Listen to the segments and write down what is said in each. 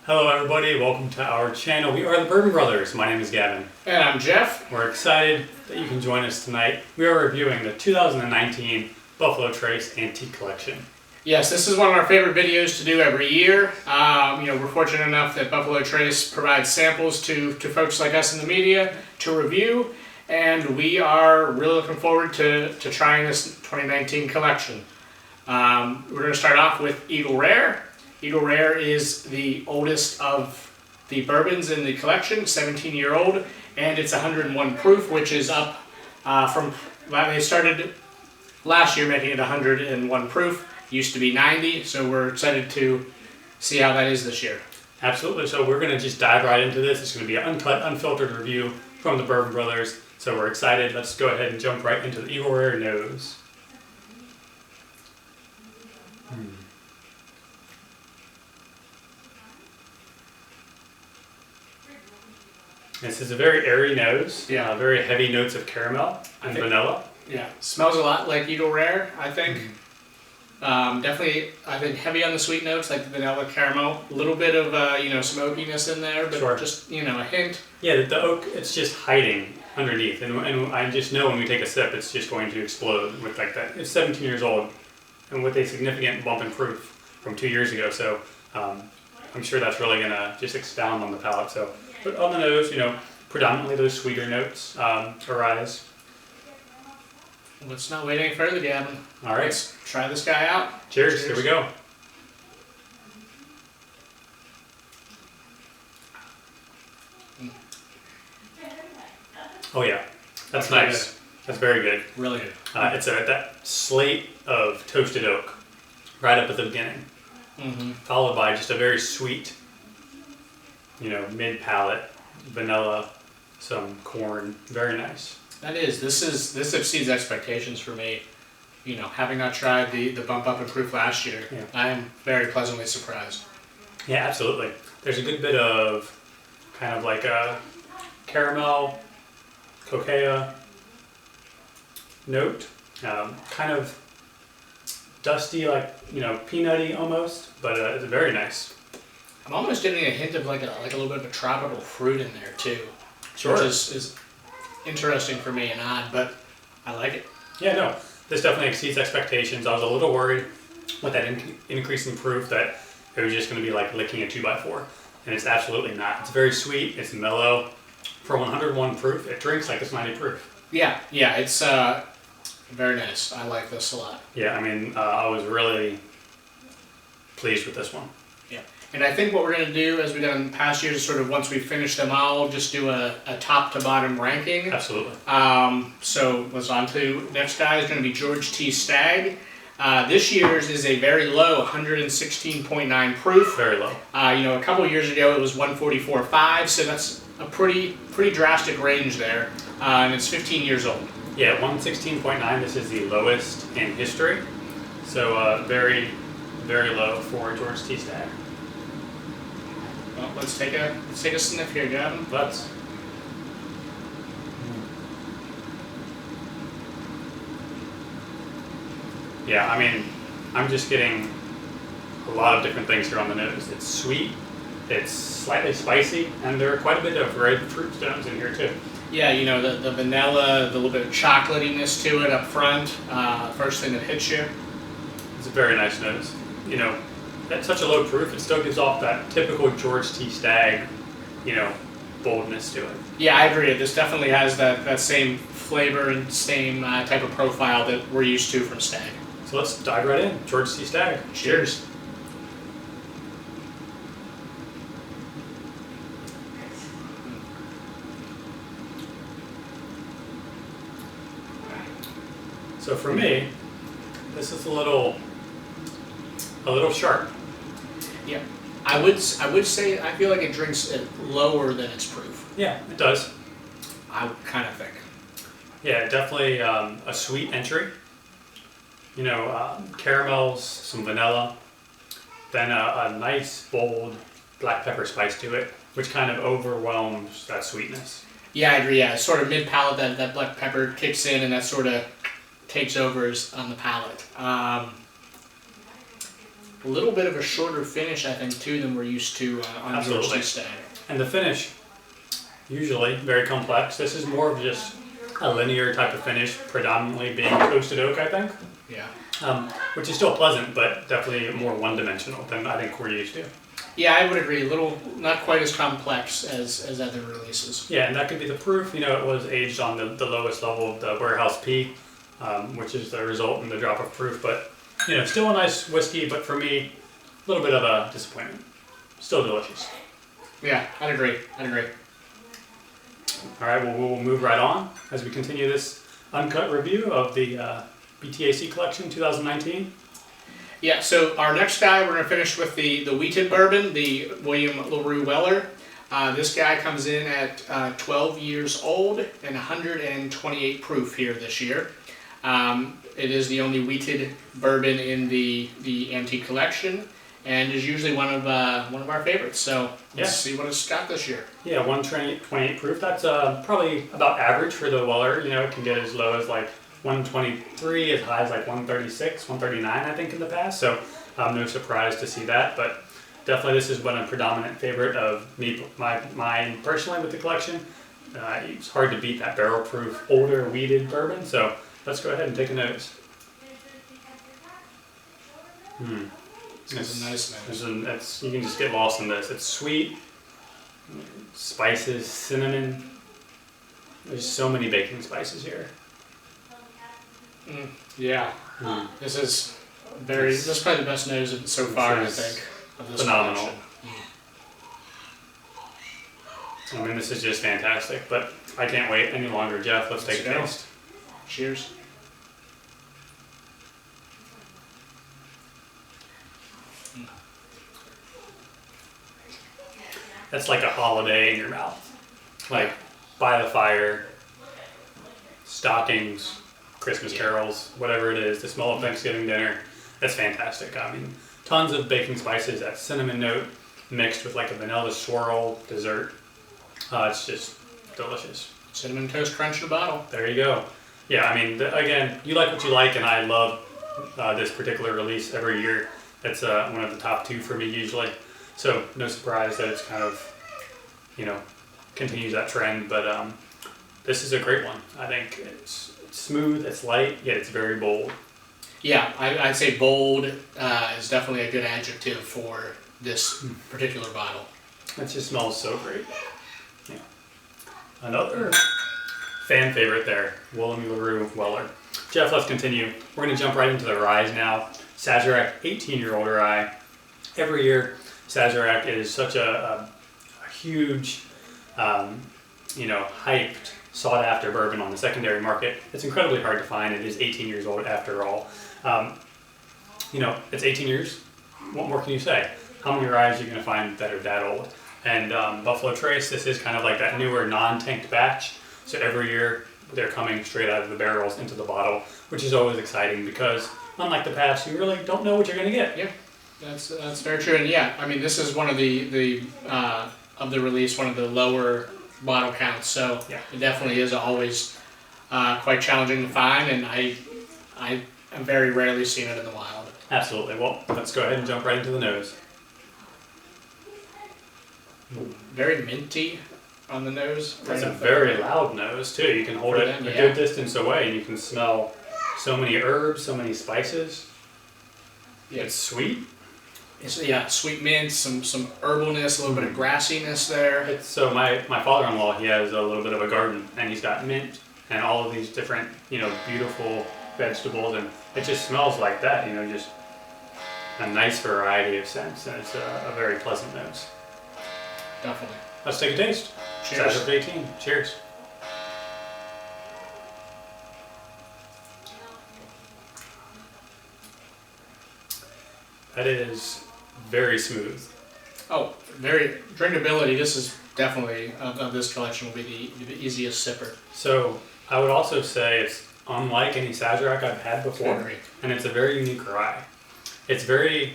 Hello everybody, welcome to our channel. We are the Bourbon Brothers. My name is Gavin. And I'm Jeff. We're excited that you can join us tonight. We are reviewing the 2019 Buffalo Trace Antique Collection. Yes, this is one of our favorite videos to do every year. We're fortunate enough that Buffalo Trace provides samples to folks like us in the media to review, and we are really looking forward to trying this 2019 collection. We're going to start off with Eagle Rare. Eagle Rare is the oldest of the bourbons in the collection, 17-year-old, and it's 101 proof, which is up from, they started last year making it 101 proof. Used to be 90, so we're excited to see how that is this year. Absolutely, so we're going to just dive right into this. It's going to be an uncut, unfiltered review from the Bourbon Brothers, so we're excited. Let's go ahead and jump right into the Eagle Rare nose. This is a very airy nose. Yeah. Very heavy notes of caramel and vanilla. Yeah, smells a lot like Eagle Rare, I think. Definitely, I think heavy on the sweet notes, like the vanilla caramel. A little bit of smokiness in there, but Sure. just a hint. Yeah, the oak, it's just hiding underneath, and I just know when we take a sip, it's just going to explode with like that. It's 17 years old, and with a significant bump in proof from 2 years ago. So I'm sure that's really gonna just expound on the palate. So, but on the nose, predominantly those sweeter notes arise. Let's not wait any further, Gavin. All right, Let's try this guy out. cheers. Here we go. Oh yeah, that's nice. That's very good. Really good. It's that slate of toasted oak right up at the beginning, followed by just a very sweet, mid palate, vanilla, some corn. Very nice. That is. This exceeds expectations for me. Having not tried the bump up in proof last year, Yeah. I am very pleasantly surprised. Yeah, absolutely. There's a good bit of kind of like a caramel, cocoa note, kind of dusty, like peanutty almost, but it's very nice. I'm almost getting a hint of like a little bit of a tropical fruit in there too, Sure. which is interesting for me and odd, but I like it. Yeah, no, this definitely exceeds expectations. I was a little worried with that increase in proof that it was just going to be like licking a 2x4, and it's absolutely not. It's very sweet. It's mellow. For 101 proof, it drinks like it's 90 proof. Yeah, it's very nice. I like this a lot. Yeah, I mean, I was really pleased with this one. Yeah, and I think what we're going to do, as we've done in past years, is sort of once we finish them all, just do a top to bottom ranking. Absolutely. So let's on to next guy is going to be George T. Stagg. This year's is a very low 116.9 proof. Very low. A couple years ago it was 144.5, so that's a pretty drastic range there, and it's 15 years old. Yeah, 116.9. This is the lowest in history. So very, very low for George T. Stagg. Well, let's take a sniff here, Gavin. Let's. Yeah, I mean, I'm just getting a lot of different things here on the nose. It's sweet, it's slightly spicy, and there are quite a bit of red fruit stones in here too. Yeah, the vanilla, the little bit of chocolatiness to it up front. First thing that hits you. It's a very nice nose. At such a low proof, it still gives off that typical George T. Stagg, boldness to it. Yeah, I agree. This definitely has that same flavor and same type of profile that we're used to from Stagg. So let's dive right in. George T. Stagg. Cheers. So for me, this is a little sharp. Yeah, I would say I feel like it drinks it lower than its proof. Yeah, it does. I kind of think. Yeah, definitely a sweet entry. Caramels, some vanilla, then a nice bold black pepper spice to it, which kind of overwhelms that sweetness. Yeah, I agree. Yeah, it's sort of mid palate that black pepper kicks in, and that sort of takes over on the palate. a little bit of a shorter finish, I think, too, than we're used to on George Absolutely. T. Stagg. And the finish, usually very complex. This is more of just a linear type of finish, predominantly being toasted oak, I think. Yeah. Which is still pleasant, but definitely more one-dimensional than I think we're used to. Yeah, I would agree. A little, not quite as complex as other releases. Yeah, and that could be the proof. You know, it was aged on the lowest level of the warehouse P, which is the result in the drop of proof. But, you know, still a nice whiskey, but for me, a little bit of a disappointment. Still delicious. Yeah, I'd agree. All right, well, we'll move right on as we continue this uncut review of the BTAC collection 2019. Yeah, so our next guy, we're going to finish with the wheated bourbon, the William LaRue Weller. This guy comes in at 12 years old and 128 proof here this year. It is the only wheated bourbon in the antique collection, and is usually one of our favorites. So let's see what it's got this year. Yeah, 128 proof. That's probably about average for the Weller. You know, it can get as low as like 123, as high as like 136, 139, I think, in the past. So no surprise to see that. But definitely this has been a predominant favorite of mine personally with the collection. It's hard to beat that barrel proof, older wheated bourbon. So let's go ahead and take a nose. It's a nice nose. You can just get lost in this. It's sweet, spices, cinnamon. There's so many baking spices here. Yeah, this is this is probably the best nose so far, I think, of this phenomenal. collection. I mean, this is just fantastic, but I can't wait any longer. Jeff, let's take a taste. Cheers. That's like a holiday in your mouth. Like, by the fire, stockings, Christmas carols, whatever it is, the smell of Thanksgiving dinner. That's fantastic. I mean, tons of baking spices, that cinnamon note mixed with like a vanilla swirl dessert. It's just delicious. Cinnamon Toast Crunch in a bottle. There you go. Yeah, I mean, again, you like what you like, and I love this particular release every year. It's one of the top two for me usually. So no surprise that it's kind of, you know, continues that trend. But this is a great one. I think it's smooth, it's light, yet it's very bold. Yeah, I'd say bold is definitely a good adjective for this particular bottle. It just smells so great. Yeah. Another fan favorite there, William LaRue Weller. Jeff, let's continue. We're going to jump right into the ryes now. Sazerac 18-year-old rye. Every year, Sazerac is such a huge, hyped, sought-after bourbon on the secondary market. It's incredibly hard to find. It is 18 years old after all. It's 18 years. What more can you say? How many ryes are you going to find that are that old? And Buffalo Trace, this is kind of like that newer non-tanked batch. So every year they're coming straight out of the barrels into the bottle, which is always exciting because unlike the past, you really don't know what you're going to get. Yeah, that's very true. And yeah, I mean, this is one of the of the release, one of the lower bottle counts. So yeah, it definitely is always quite challenging to find, and I am very rarely seen it in the wild. Absolutely. Well, let's go ahead and jump right into the nose. Very minty on the nose. That's a very loud nose too. You can hold it a good distance away and you can smell so many herbs, so many spices. Yeah. It's sweet. Sweet mint, some herbalness, a little bit of grassiness there. So my father-in-law, he has a little bit of a garden and he's got mint and all of these different, beautiful vegetables, and it just smells like that, just a nice variety of scents, and it's a very pleasant nose. Definitely. Let's take a taste. Cheers. Sazerac 18. Cheers. That is very smooth. Oh, very drinkability. This is definitely of this collection will be the easiest sipper. So I would also say it's unlike any Sazerac I've had before, and it's a very unique rye. It's very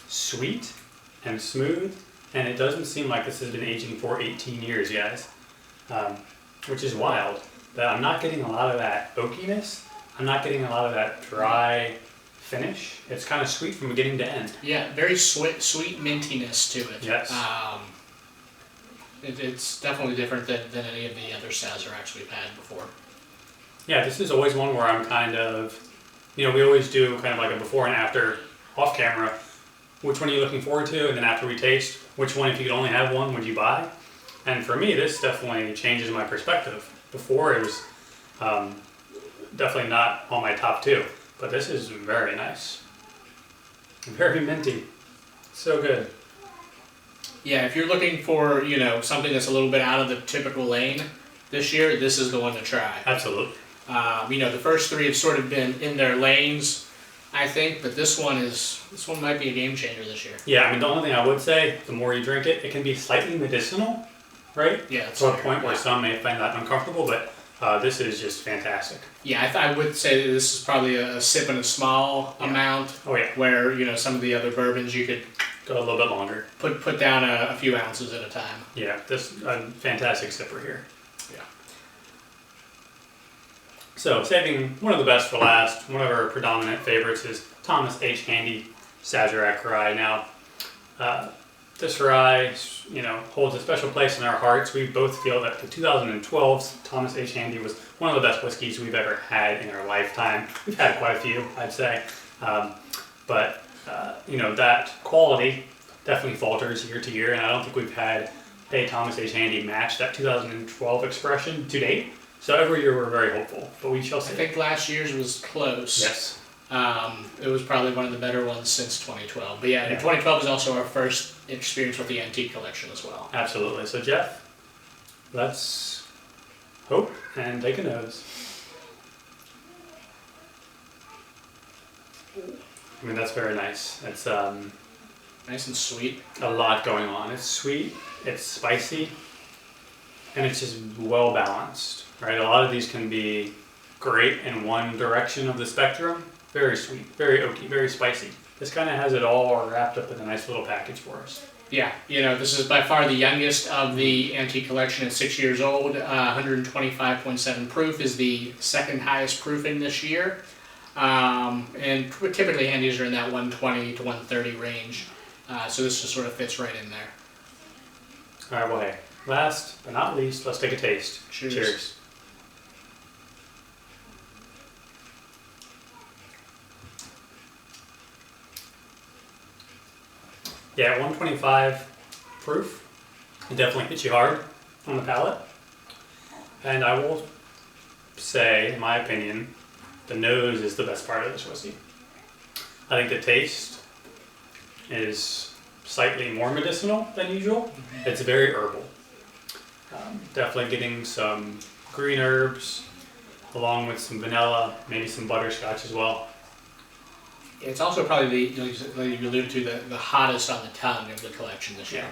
sweet and smooth, and it doesn't seem like this has been aging for 18 years, guys, which is wild. But I'm not getting a lot of that oakiness. I'm not getting a lot of that dry finish. It's kind of sweet from beginning to end. Yeah, very sweet mintiness to it. Yes. It's definitely different than any of the other Sazeracs we've had before. Yeah, this is always one where I'm kind of, we always do kind of like a before and after off camera. Which one are you looking forward to? And then after we taste, which one, if you could only have one, would you buy? And for me, this definitely changes my perspective. Before, it was definitely not on my top 2, but this is very nice. Very minty. So good. Yeah, if you're looking for, something that's a little bit out of the typical lane this year, this is the one to try. Absolutely. The first 3 have sort of been in their lanes, I think, but this one might be a game changer this year. Yeah, the only thing I would say, the more you drink it, it can be slightly medicinal, right? Yeah, that's to a point where some may find that uncomfortable, but this is just fantastic. Yeah, I would say that this is probably a sip in a small amount. Oh yeah. Where some of the other bourbons you could go a little bit longer. Put down a few ounces at a time. Yeah, this a fantastic sipper here. Yeah. So saving one of the best for last, one of our predominant favorites is Thomas H. Handy Sazerac Rye. Now, this rye, holds a special place in our hearts. We both feel that the 2012's Thomas H. Handy was one of the best whiskeys we've ever had in our lifetime. We've had quite a few, I'd say. But that quality definitely falters year to year, and I don't think we've had a Thomas H. Handy match that 2012 expression to date. So every year we're very hopeful, but we shall see. I think last year's was close. Yes. It was probably one of the better ones since 2012. But yeah, 2012 is also our first experience with the antique collection as well. Absolutely. So Jeff, let's hope and take a nose. That's very nice. It's nice and sweet. A lot going on. It's sweet, it's spicy, and it's just well balanced, right? A lot of these can be great in one direction of the spectrum. Very sweet, very oaky, very spicy. This kind of has it all wrapped up in a nice little package for us. Yeah, this is by far the youngest of the antique collection. It's 6 years old. 125.7 proof is the second highest proofing this year. And typically Handies are in that 120 to 130 range. So this just sort of fits right in there. All right, well, hey, last but not least, let's take a taste. Cheers. Cheers. Yeah, 125 proof. It definitely hits you hard on the palate. And I will say, in my opinion, the nose is the best part of this whiskey. I think the taste is slightly more medicinal than usual. It's very herbal. Definitely getting some green herbs along with some vanilla, maybe some butterscotch as well. It's also probably like you alluded to, the hottest on the tongue of the collection this year.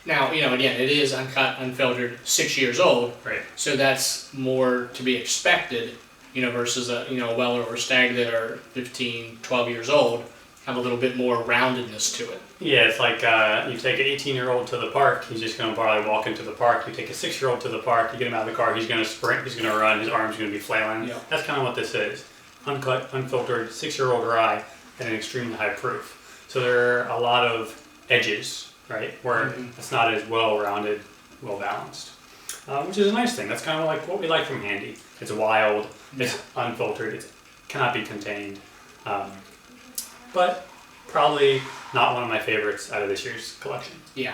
Now, again, it is uncut, unfiltered, 6 years old. Right. So that's more to be expected, versus a Weller or Stag that are 15, 12 years old, have a little bit more roundedness to it. Yeah, it's like you take an 18-year-old to the park, he's just going to probably walk into the park. You take a 6-year-old to the park, you get him out of the car, he's going to sprint, he's going to run, his arm's going to be flailing. Yep. That's kind of what this is. Uncut, unfiltered, 6-year-old rye at an extremely high proof. So there are a lot of edges, right, where it's not as well-rounded, well-balanced, which is a nice thing. That's kind of like what we like from Handy. It's wild, it's unfiltered, it cannot be contained, but probably not one of my favorites out of this year's collection. Yeah,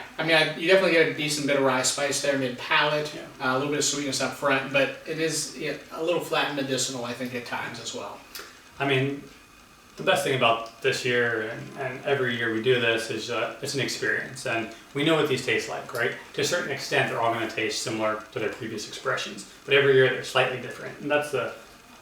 you definitely get a decent bit of rye spice there, mid-palate, a little bit of sweetness up front, but it is a little flat and medicinal, I think, at times as well. The best thing about this year, and every year we do this, is it's an experience, and we know what these taste like, right? To a certain extent, they're all going to taste similar to their previous expressions, but every year they're slightly different, and that's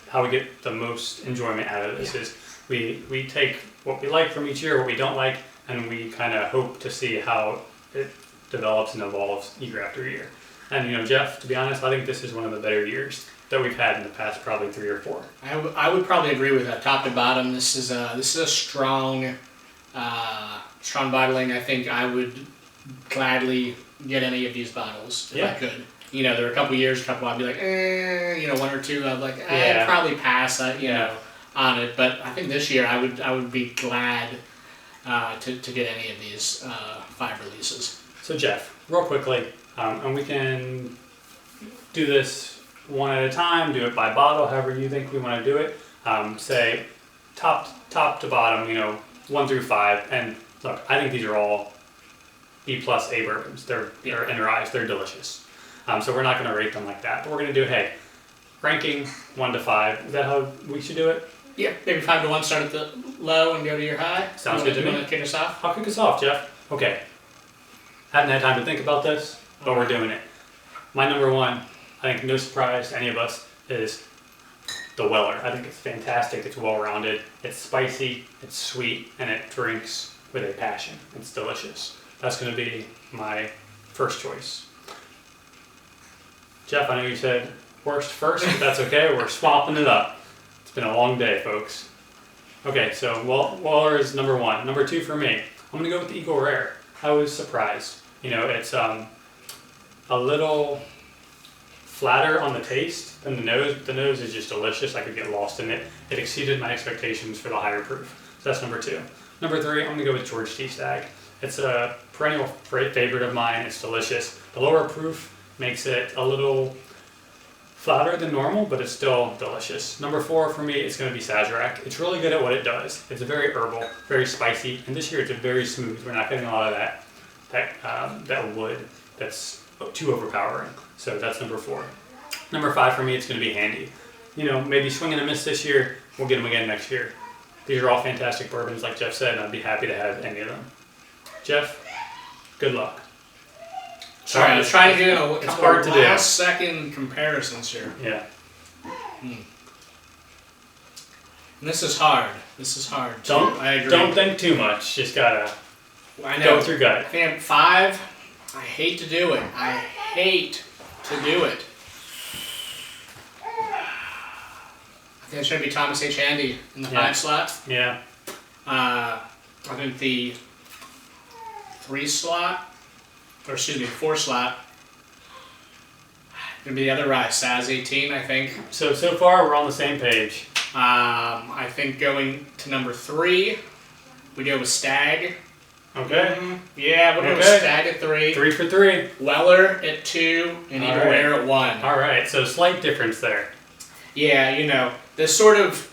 how we get the most enjoyment out of this. Is we take what we like from each year, what we don't like, and we kind of hope to see how it develops and evolves year after year. And Jeff, to be honest, I think this is one of the better years that we've had in the past probably 3 or 4. I would probably agree with that. Top to bottom, this is a strong bottling. I think I would gladly get any of these bottles if I could. There are a couple years, I'd be like, 1 or 2. I'd like, I'd probably pass. on it. But I think this year I would be glad to get any of these 5 releases. So Jeff, real quickly, and we can do this one at a time, do it by bottle, however you think we want to do it. Say top to bottom, 1 through 5. And look, I think these are all B+ A bourbons. They're in our eyes, they're delicious. So we're not going to rate them like that. But we're going to do, hey, ranking 1 to 5. Is that how we should do it? Yeah, maybe 5 to 1, start at the low and go to your high. Sounds good to me. You want to kick us off? I'll kick us off, Jeff. Okay. Haven't had time to think about this, but we're doing it. My number 1, I think no surprise to any of us, is the Weller. I think it's fantastic. It's well-rounded. It's spicy. It's sweet, and it drinks with a passion. It's delicious. That's going to be my first choice. Jeff, I know you said worst first, but that's okay. We're swapping it up. It's been a long day, folks. Okay, so Weller is number 1. Number 2 for me, I'm going to go with the Eagle Rare. I was surprised. It's a little flatter on the taste than the nose. The nose is just delicious. I could get lost in it. It exceeded my expectations for the higher proof. So that's number 2. Number 3, I'm going to go with George T. Stagg. It's a perennial favorite of mine. It's delicious. The lower proof makes it a little flatter than normal, but it's still delicious. Number 4 for me is going to be Sazerac. It's really good at what it does. It's very herbal, very spicy, and this year it's very smooth. We're not getting a lot of that wood that's too overpowering. So that's number 4. Number 5 for me, it's going to be Handy. Maybe swing and a miss this year. We'll get them again next year. These are all fantastic bourbons, like Jeff said, and I'd be happy to have any of them. Jeff, good luck. Sorry, I was trying to do a couple hard to do. last-second comparisons here. Yeah. And this is hard. Too. I agree. Don't think too much. Just gotta I know. go with your gut. Man, 5. I hate to do it. I think it's going to be Thomas H. Handy in the 5 slot. Yeah. I think the 4 slot, gonna be the other rye, Saz 18, I think. So far we're on the same page. I think going to number 3, we go with Stagg. Okay. Yeah, we'll go with Stagg at 3. 3 for 3. Weller at 2, and Eagle Rare at 1. All right, so slight difference there. Yeah, the sort of,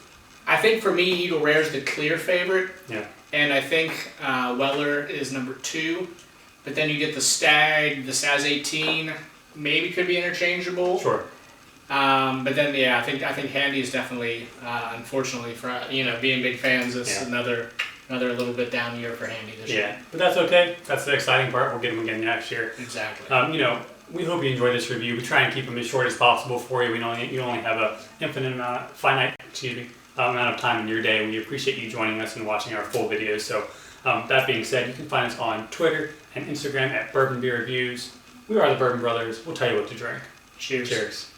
I think for me, Eagle Rare is the clear favorite. Yeah. And I think Weller is number 2. But then you get the Stagg, the Saz 18, maybe could be interchangeable. Sure. But then, I think Handy is definitely, unfortunately, for being big fans, it's another little bit down year for Handy this year. Yeah, but that's okay. That's the exciting part. We'll get them again next year. Exactly. We hope you enjoyed this review. We try and keep them as short as possible for you. You only have a finite amount of time in your day. We appreciate you joining us and watching our full videos. So that being said, you can find us on Twitter and Instagram at Bourbon Beer Reviews. We are the Bourbon Brothers. We'll tell you what to drink. Cheers. Cheers.